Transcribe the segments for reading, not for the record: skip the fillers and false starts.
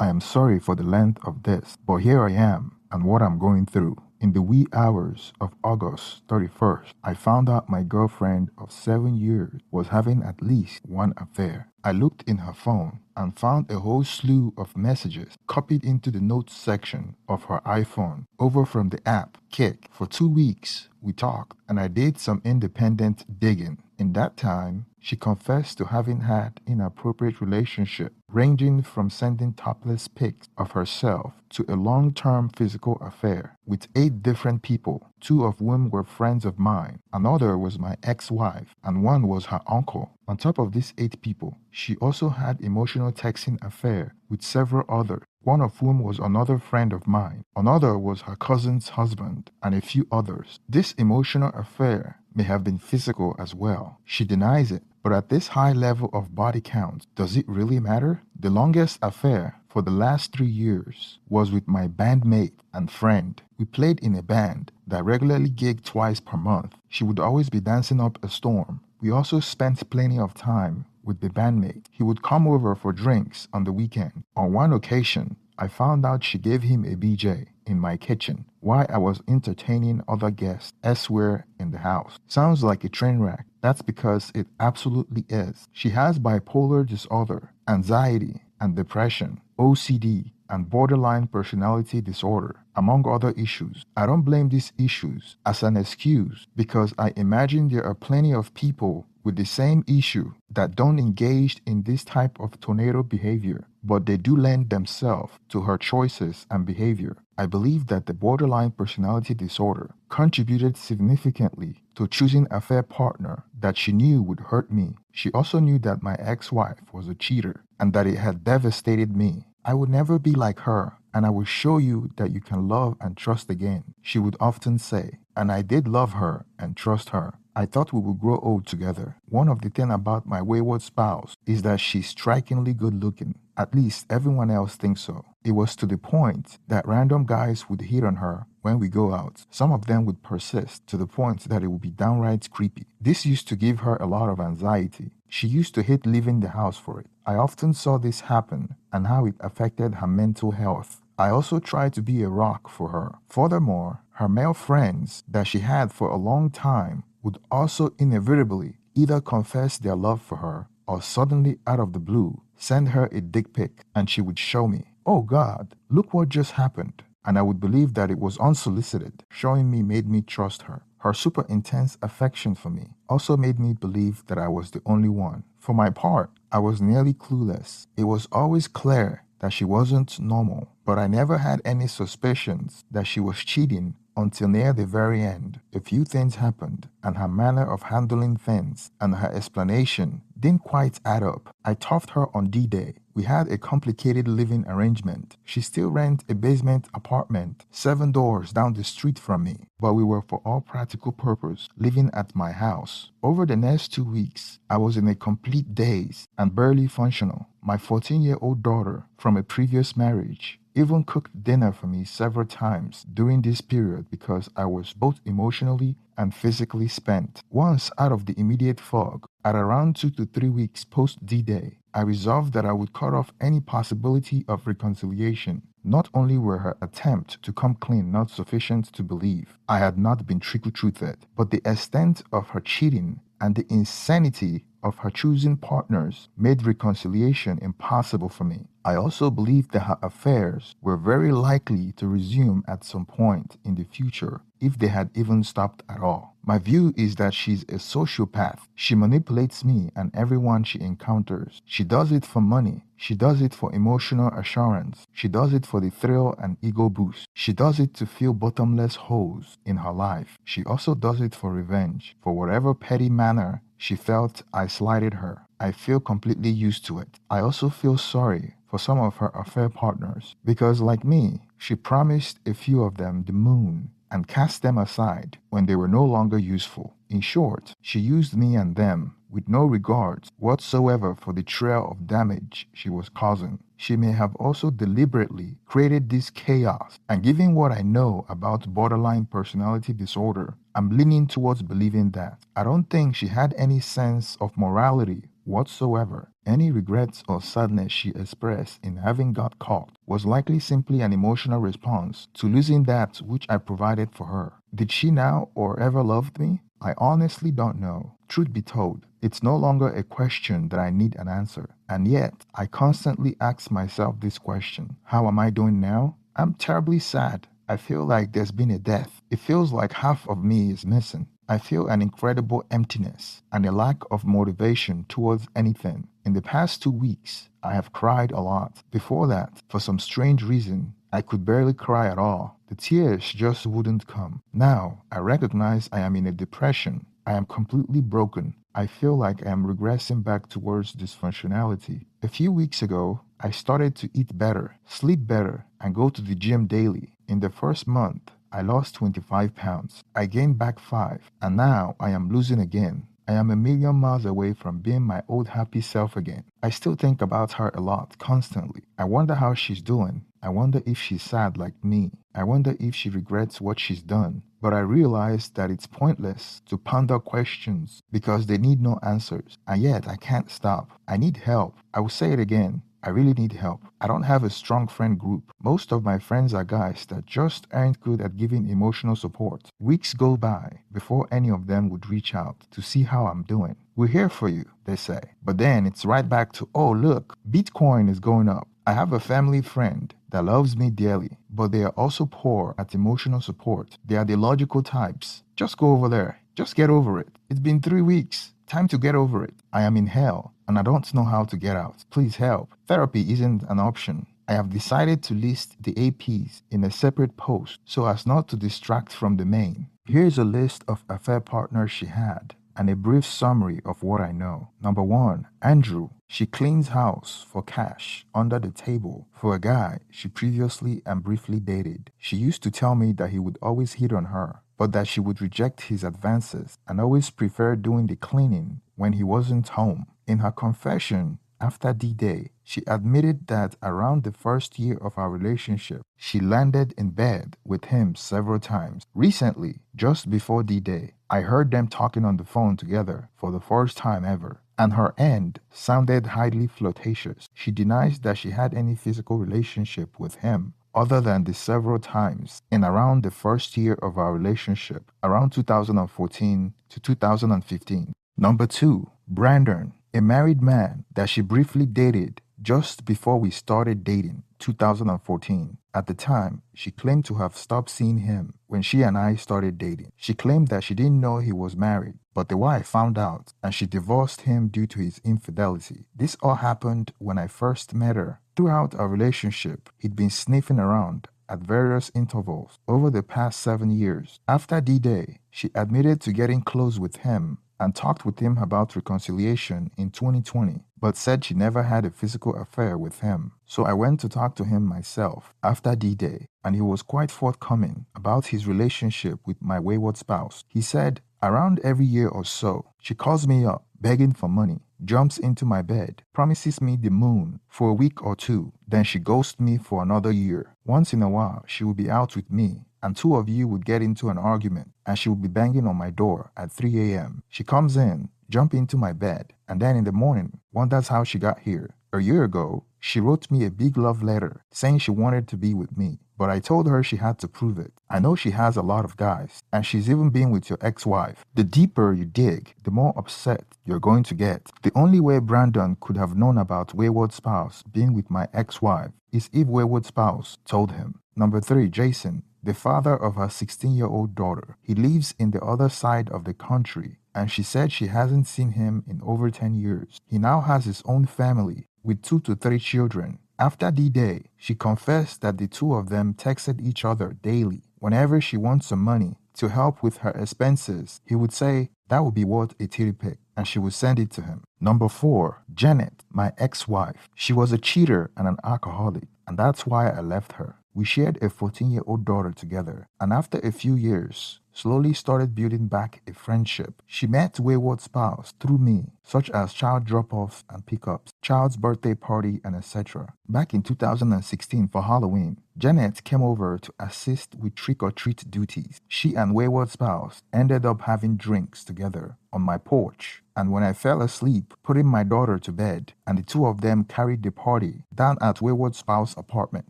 I am sorry for the length of this, but here I am and what I'm going through. In the wee hours of August 31st, I found out my girlfriend of 7 years was having at least one affair. I looked in her phone and found a whole slew of messages copied into the notes section of her iPhone over from the app Kik. For 2 weeks, we talked and I did some independent digging. In that time, she confessed to having had inappropriate relationship ranging from sending topless pics of herself to a long-term physical affair with 8 different people, 2 of whom were friends of mine. Another was my ex-wife and one was her uncle. On top of these 8 people, she also had emotional texting affair with several others, one of whom was another friend of mine. Another was her cousin's husband, and a few others. This emotional affair may have been physical as well. She denies it, but at this high level of body count, does it really matter? The longest affair for the last 3 years was with my bandmate and friend. We played in a band that regularly gigged twice per month. She would always be dancing up a storm. We also spent plenty of time with the bandmate. He would come over for drinks on the weekend. On one occasion, I found out she gave him a BJ in my kitchen while I was entertaining other guests elsewhere in the house. Sounds like a train wreck. That's because it absolutely is. She has bipolar disorder, anxiety and depression, OCD, and borderline personality disorder, among other issues. I don't blame these issues as an excuse because I imagine there are plenty of people with the same issue that don't engage in this type of tornado behavior, but they do lend themselves to her choices and behavior. I believe that the borderline personality disorder contributed significantly to choosing a fair partner that she knew would hurt me. She also knew that my ex-wife was a cheater and that it had devastated me. I would never be like her, and I will show you that you can love and trust again, she would often say. And I did love her and trust her. I thought we would grow old together. One of the things about my wayward spouse is that she's strikingly good looking. At least everyone else thinks so. It was to the point that random guys would hit on her when we go out. Some of them would persist to the point that it would be downright creepy. This used to give her a lot of anxiety. She used to hate leaving the house for it. I often saw this happen and how it affected her mental health. I also tried to be a rock for her. Furthermore, her male friends that she had for a long time would also inevitably either confess their love for her or suddenly out of the blue send her a dick pic and she would show me, "Oh God, look what just happened." And I would believe that it was unsolicited. Showing me made me trust her. Her super intense affection for me also made me believe that I was the only one. For my part, I was nearly clueless. It was always clear that she wasn't normal, but I never had any suspicions that she was cheating until near the very end. A few things happened, and her manner of handling things and her explanation didn't quite add up. I toughed her on D-Day. We had a complicated living arrangement. She still rent a basement apartment 7 doors down the street from me, but we were for all practical purpose living at my house. Over the next 2 weeks, I was in a complete daze and barely functional. My 14-year-old daughter from a previous marriage even cooked dinner for me several times during this period because I was both emotionally and physically spent. Once out of the immediate fog, at around 2 to 3 weeks post D-Day, I resolved that I would cut off any possibility of reconciliation. Not only were her attempts to come clean not sufficient to believe I had not been trickle-truthed, but the extent of her cheating and the insanity of her choosing partners made reconciliation impossible for me. I also believed that her affairs were very likely to resume at some point in the future if they had even stopped at all. My view is that she's a sociopath. She manipulates me and everyone she encounters. She does it for money. She does it for emotional assurance. She does it for the thrill and ego boost. She does it to fill bottomless holes in her life. She also does it for revenge, for whatever petty manner she felt I slighted her. I feel completely used to it. I also feel sorry for some of her affair partners because, like me, she promised a few of them the moon and cast them aside when they were no longer useful. In short, she used me and them with no regard whatsoever for the trail of damage she was causing. She may have also deliberately created this chaos, and given what I know about borderline personality disorder, I'm leaning towards believing that. I don't think she had any sense of morality whatsoever. Any regrets or sadness she expressed in having got caught was likely simply an emotional response to losing that which I provided for her. Did she now or ever love me? I honestly don't know. Truth be told, it's no longer a question that I need an answer. And yet, I constantly ask myself this question: how am I doing now? I'm terribly sad. I feel like there's been a death. It feels like half of me is missing. I feel an incredible emptiness and a lack of motivation towards anything. In the past 2 weeks, I have cried a lot. Before that, for some strange reason, I could barely cry at all. The tears just wouldn't come. Now, I recognize I am in a depression. I am completely broken. I feel like I am regressing back towards dysfunctionality. A few weeks ago, I started to eat better, sleep better, and go to the gym daily. In the first month, I lost 25 pounds. I gained back 5, and now I am losing again. I am a million miles away from being my old happy self again. I still think about her a lot, constantly. I wonder how she's doing. I wonder if she's sad like me. I wonder if she regrets what she's done. But I realize that it's pointless to ponder questions because they need no answers. And yet I can't stop. I need help. I will say it again. I really need help. I don't have a strong friend group. Most of my friends are guys that just aren't good at giving emotional support. Weeks go by before any of them would reach out to see how I'm doing. We're here for you, they say. But then it's right back to, oh, look, Bitcoin is going up. I have a family friend that loves me dearly, but they are also poor at emotional support. They are the logical types. Just go over there. Just get over it. It's been 3 weeks. Time to get over it. I am in hell and I don't know how to get out. Please help. Therapy isn't an option. I have decided to list the APs in a separate post so as not to distract from the main. Here's a list of affair partners she had and a brief summary of what I know. Number 1, Andrew. She cleans house for cash under the table for a guy she previously and briefly dated. She used to tell me that he would always hit on her, but that she would reject his advances and always prefer doing the cleaning when he wasn't home. In her confession after D-Day, she admitted that around the first year of our relationship, she landed in bed with him several times. Recently, just before D-Day, I heard them talking on the phone together for the first time ever, and her end sounded highly flirtatious. She denies that she had any physical relationship with him other than the several times in around the first year of our relationship, around 2014 to 2015. Number 2, Brandon, a married man that she briefly dated just before we started dating, 2014. At the time, she claimed to have stopped seeing him when she and I started dating. She claimed that she didn't know he was married, but the wife found out and she divorced him due to his infidelity. This all happened when I first met her. Throughout our relationship, he'd been sniffing around at various intervals over the past 7 years. After D-Day, she admitted to getting close with him and talked with him about reconciliation in 2020, but said she never had a physical affair with him. So I went to talk to him myself after D-Day, and he was quite forthcoming about his relationship with my wayward spouse. He said, around every year or so, she calls me up, begging for money, jumps into my bed, promises me the moon for a week or two, then she ghosts me for another year. Once in a while, she will be out with me, and two of you would get into an argument, and she would be banging on my door at 3 a.m. She comes in, jump into my bed, and then in the morning, wonders how she got here. A year ago, she wrote me a big love letter saying she wanted to be with me, but I told her she had to prove it. I know she has a lot of guys, and she's even been with your ex-wife. The deeper you dig, the more upset you're going to get. The only way Brandon could have known about wayward spouse being with my ex-wife is if wayward spouse told him. Number 3, Jason, the father of her 16-year-old daughter. He lives in the other side of the country, and she said she hasn't seen him in over 10 years. He now has his own family with 2 to 3 children. After D-Day, she confessed that the two of them texted each other daily. Whenever she wants some money to help with her expenses, he would say, that would be worth a titty pic, and she would send it to him. Number 4, Janet, my ex-wife. She was a cheater and an alcoholic, and that's why I left her. We shared a 14-year-old daughter together, and after a few years, slowly started building back a friendship. She met wayward spouse through me, such as child drop-offs and pickups, child's birthday party, and etc. Back in 2016 for Halloween, Janet came over to assist with trick-or-treat duties. She and wayward spouse ended up having drinks together on my porch, and when I fell asleep, putting my daughter to bed, and the two of them carried the party down at wayward spouse apartment,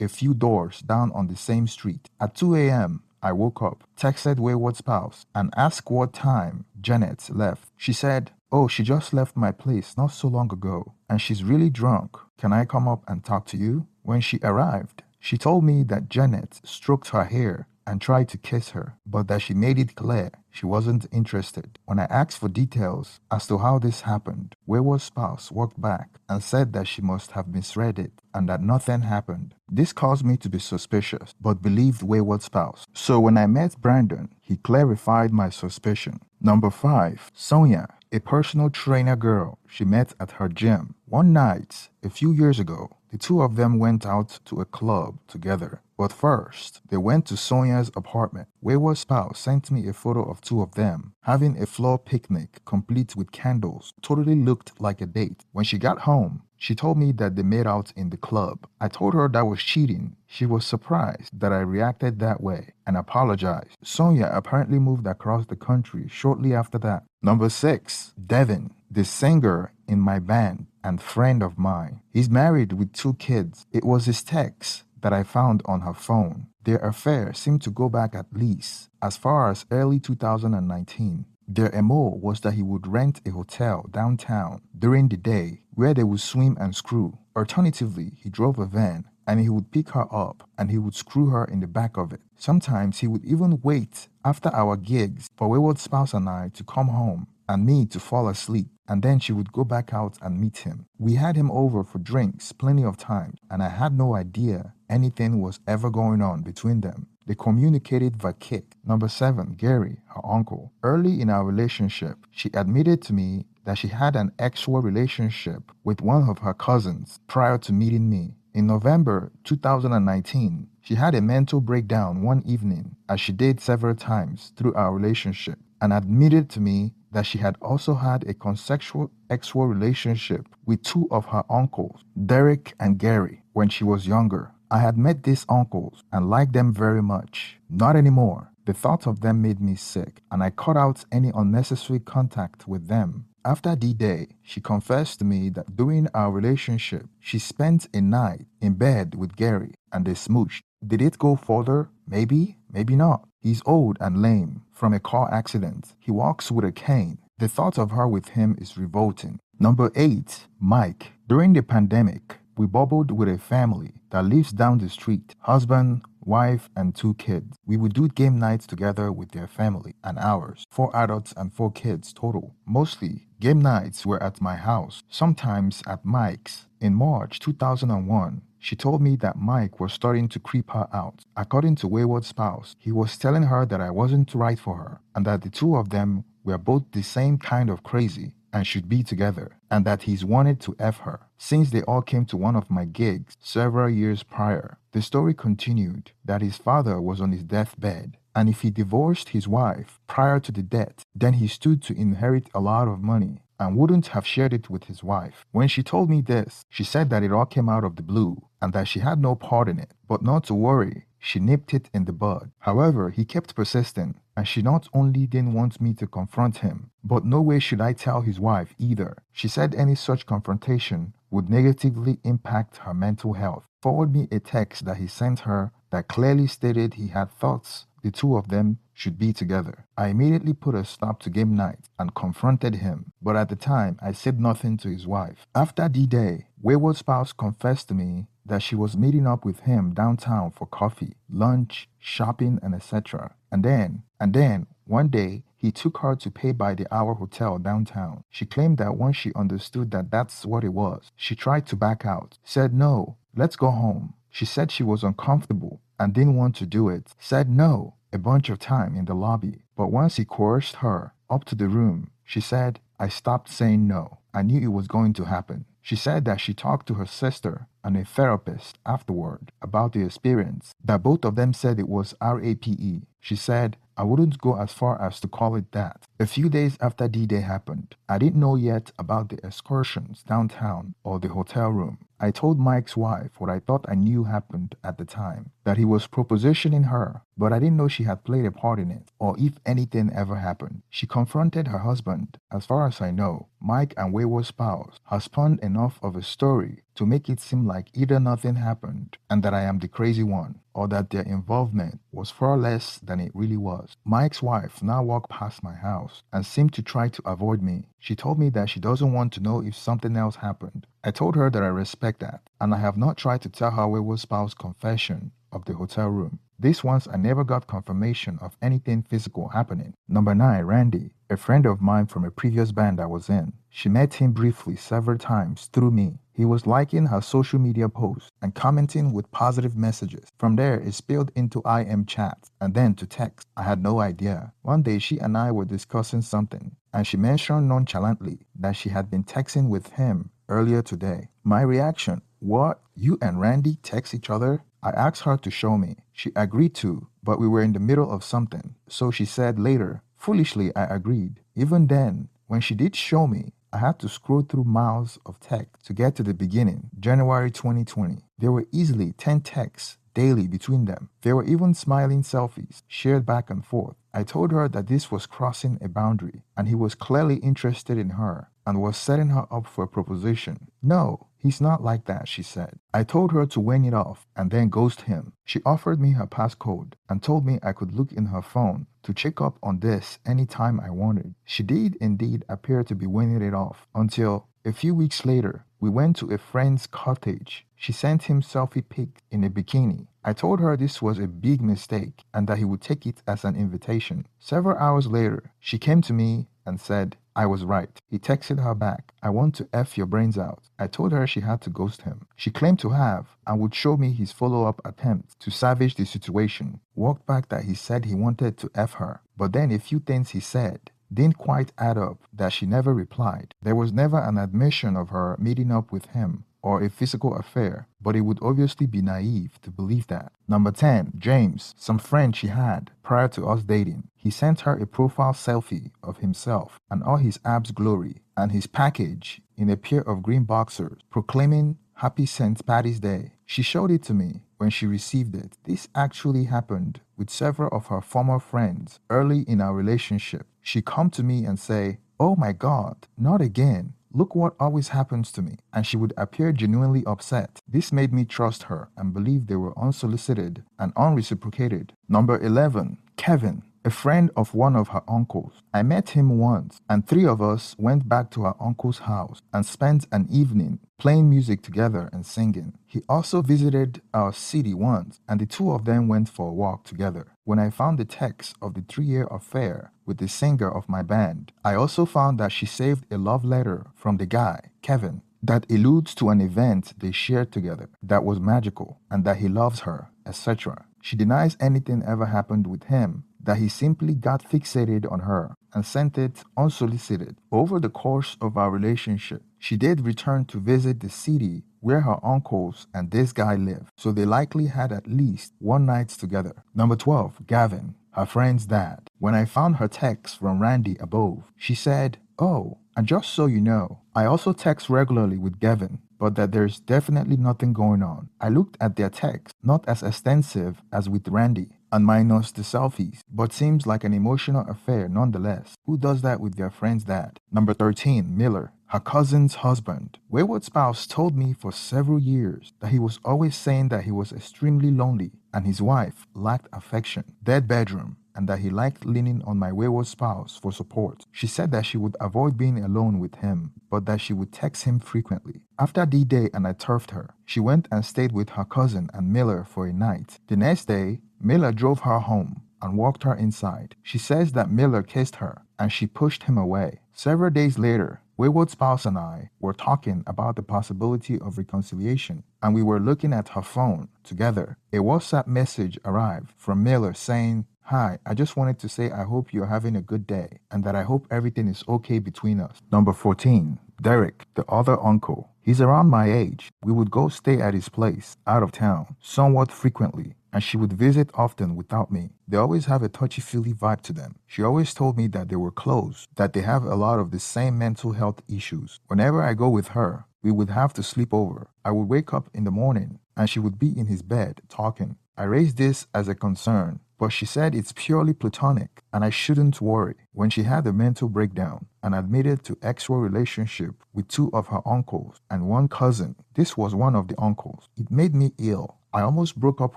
a few doors down on the same street. At 2 a.m., I woke up, texted wayward spouse, and asked what time Janet left. She said, "Oh, she just left my place not so long ago, and she's really drunk. Can I come up and talk to you?" When she arrived, she told me that Janet stroked her hair and tried to kiss her, but that she made it clear she wasn't interested. When I asked for details as to how this happened, wayward spouse walked back and said that she must have misread it and that nothing happened. This caused me to be suspicious, but believed wayward spouse. So when I met Brandon, he clarified my suspicion. Number 5. Sonia, a personal trainer girl she met at her gym. One night, a few years ago, the two of them went out to a club together. But first, they went to Sonia's apartment. Wayward spouse sent me a photo of two of them having a floor picnic complete with candles. Totally looked like a date. When she got home, she told me that they made out in the club. I told her that was cheating. She was surprised that I reacted that way and apologized. Sonia apparently moved across the country shortly after that. Number 6. Devin, the singer in my band and friend of mine. He's married with 2 kids. It was his text that I found on her phone. Their affair seemed to go back at least as far as early 2019. Their MO was that he would rent a hotel downtown during the day where they would swim and screw. Alternatively, he drove a van and he would pick her up and he would screw her in the back of it. Sometimes he would even wait after our gigs for wayward spouse and I to come home and me to fall asleep, and then she would go back out and meet him. We had him over for drinks plenty of times, and I had no idea anything was ever going on between them. They communicated via kick. Number 7, Gary, her uncle. Early in our relationship, she admitted to me that she had an actual relationship with one of her cousins prior to meeting me. In November 2019, she had a mental breakdown one evening, as she did several times through our relationship, and admitted to me that she had also had a consensual sexual relationship with 2 of her uncles, Derek and Gary, when she was younger. I had met these uncles and liked them very much. Not anymore. The thought of them made me sick, and I cut out any unnecessary contact with them. After D-Day, she confessed to me that during our relationship, she spent a night in bed with Gary and they smooched. Did it go further? Maybe, maybe not. He's old and lame from a car accident. He walks with a cane. The thought of her with him is revolting. Number 8, Mike. During the pandemic, we bubbled with a family that lives down the street. Husband, wife, and 2 kids. We would do game nights together with their family and ours. 4 adults and 4 kids total. Mostly, game nights were at my house, sometimes at Mike's. In March 2001, she told me that Mike was starting to creep her out. According to wayward spouse, he was telling her that I wasn't right for her and that the 2 of them were both the same kind of crazy and should be together, and that he's wanted to F her since they all came to one of my gigs several years prior. The story continued that his father was on his deathbed, and if he divorced his wife prior to the death, then he stood to inherit a lot of money and wouldn't have shared it with his wife. When she told me this, she said that it all came out of the blue and that she had no part in it, but not to worry. She nipped it in the bud. However, he kept persisting, and she not only didn't want me to confront him, but no way should I tell his wife either. She said any such confrontation would negatively impact her mental health. Forward me a text that he sent her that clearly stated he had thoughts the 2 of them should be together. I immediately put a stop to game night and confronted him, but at the time I said nothing to his wife. After D-Day, wayward spouse confessed to me that she was meeting up with him downtown for coffee, lunch, shopping, and etc. And then, one day, he took her to pay by the hour hotel downtown. She claimed that once she understood that that's what it was, she tried to back out, said no, let's go home. She said she was uncomfortable and didn't want to do it, said no a bunch of time in the lobby. But once he coerced her up to the room, she said, I stopped saying no. I knew it was going to happen. She said that she talked to her sister and a therapist afterward about the experience, that both of them said it was RAPE. She said, I wouldn't go as far as to call it that. A few days after D-Day happened, I didn't know yet about the excursions downtown or the hotel room. I told Mike's wife what I thought I knew happened at the time, that he was propositioning her, but I didn't know she had played a part in it, or if anything ever happened. She confronted her husband. As far as I know, Mike and Wayward's spouse has spun enough of a story to make it seem like either nothing happened and that I am the crazy one, or that their involvement was far less than it really was. Mike's wife now walked past my house and seemed to try to avoid me. She told me that she doesn't want to know if something else happened. I told her that I respect that, and I have not tried to tell her Wayward's spouse's confession of the hotel room. This once I never got confirmation of anything physical happening. Number 9, Randy, a friend of mine from a previous band I was in. She met him briefly several times through me. He was liking her social media posts and commenting with positive messages. From there, it spilled into IM chats and then to text. I had no idea. One day, she and I were discussing something, and she mentioned nonchalantly that she had been texting with him earlier today. My reaction, what? You and Randy text each other? I asked her to show me. She agreed to, but we were in the middle of something, so she said later. Foolishly, I agreed. Even then, when she did show me, I had to scroll through miles of text to get to the beginning, January 2020. There were easily 10 texts daily between them. There were even smiling selfies shared back and forth. I told her that this was crossing a boundary, and he was clearly interested in her and was setting her up for a proposition. No, he's not like that, she said. I told her to wane it off and then ghost him. She offered me her passcode and told me I could look in her phone to check up on this anytime I wanted. She did indeed appear to be waning it off until a few weeks later, we went to a friend's cottage. She sent him selfie pics in a bikini. I told her this was a big mistake and that he would take it as an invitation. Several hours later, she came to me and said, I was right. He texted her back, I want to F your brains out. I told her she had to ghost him. She claimed to have and would show me his follow-up attempt to salvage the situation. Walked back that he said he wanted to F her, but then a few things he said didn't quite add up, that she never replied. There was never an admission of her meeting up with him or a physical affair, but it would obviously be naive to believe that. Number 10, James, some friend she had prior to us dating. He sent her a profile selfie of himself and all his abs glory and his package in a pair of green boxers, proclaiming Happy St. Paddy's Day. She showed it to me when she received it. This actually happened with several of her former friends early in our relationship. She'd come to me and say, oh my God, not again. Look what always happens to me. And she would appear genuinely upset. This made me trust her and believe they were unsolicited and unreciprocated. Number 11, Kevin, a friend of one of her uncles. I met him once, and 3 of us went back to her uncle's house and spent an evening playing music together and singing. He also visited our city once, and the 2 of them went for a walk together. When I found the text of the 3-year affair with the singer of my band, I also found that she saved a love letter from the guy, Kevin, that alludes to an event they shared together that was magical and that he loves her, etc. She denies anything ever happened with him, that he simply got fixated on her and sent it unsolicited. Over the course of our relationship, she did return to visit the city where her uncles and this guy live, so they likely had at least one night together. Number 12, Gavin, her friend's dad. When I found her text from Randy above, she said, oh, and just so you know, I also text regularly with Gavin, but that there's definitely nothing going on. I looked at their text, not as extensive as with Randy, and minus the selfies, but seems like an emotional affair nonetheless. Who does that with their friend's dad? Number 13, Miller, her cousin's husband. Wayward's spouse told me for several years that he was always saying that he was extremely lonely and his wife lacked affection, dead bedroom, and that he liked leaning on my wayward spouse for support. She said that she would avoid being alone with him, but that she would text him frequently. After D-Day and I turfed her, she went and stayed with her cousin and Miller for a night. The next day, Miller drove her home and walked her inside. She says that Miller kissed her and she pushed him away. Several days later, Wayward's spouse and I were talking about the possibility of reconciliation, and we were looking at her phone together. A WhatsApp message arrived from Miller saying, hi, I just wanted to say I hope you're having a good day and that I hope everything is okay between us. Number 14, Derek, the other uncle. He's around my age. We would go stay at his place, out of town, somewhat frequently. and she would visit often without me. They always have a touchy-feely vibe to them. She always told me that they were close, that they have a lot of the same mental health issues. Whenever I go with her, we would have to sleep over. I would wake up in the morning, and she would be in his bed talking. I raised this as a concern, but she said it's purely platonic and I shouldn't worry. When she had a mental breakdown and admitted to sexual relationship with two of her uncles and one cousin, this was one of the uncles. It made me ill. I almost broke up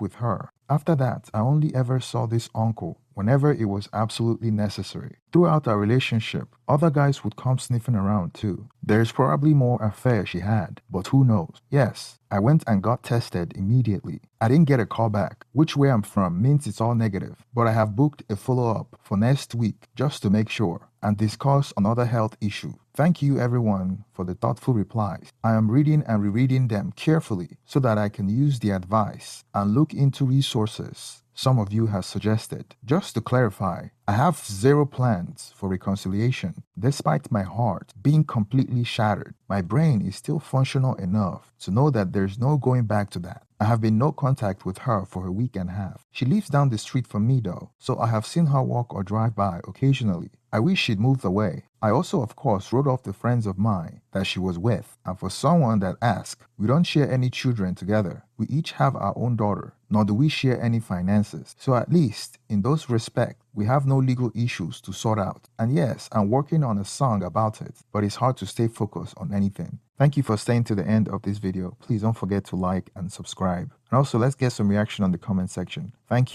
with her. After that, I only ever saw this uncle whenever it was absolutely necessary. Throughout our relationship, other guys would come sniffing around too. There's probably more affairs she had, but who knows? Yes, I went and got tested immediately. I didn't get a call back. Which way I'm from means it's all negative, but I have booked a follow-up for next week just to make sure and discuss another health issue. Thank you everyone for the thoughtful replies. I am reading and rereading them carefully so that I can use the advice and look into resources some of you have suggested. Just to clarify, I have zero plans for reconciliation. Despite my heart being completely shattered, my brain is still functional enough to know that there's no going back to that. I have been no contact with her for a week and a half. She lives down the street from me though, so I have seen her walk or drive by occasionally. I wish she'd moved away. I also, of course, wrote off the friends of mine that she was with. And for someone that asked, we don't share any children together. We each have our own daughter, nor do we share any finances. So at least, in those respects, we have no legal issues to sort out. And yes, I'm working on a song about it, but it's hard to stay focused on anything. Thank you for staying to the end of this video. Please don't forget to like and subscribe. And also, let's get some reaction on the comment section. Thank you.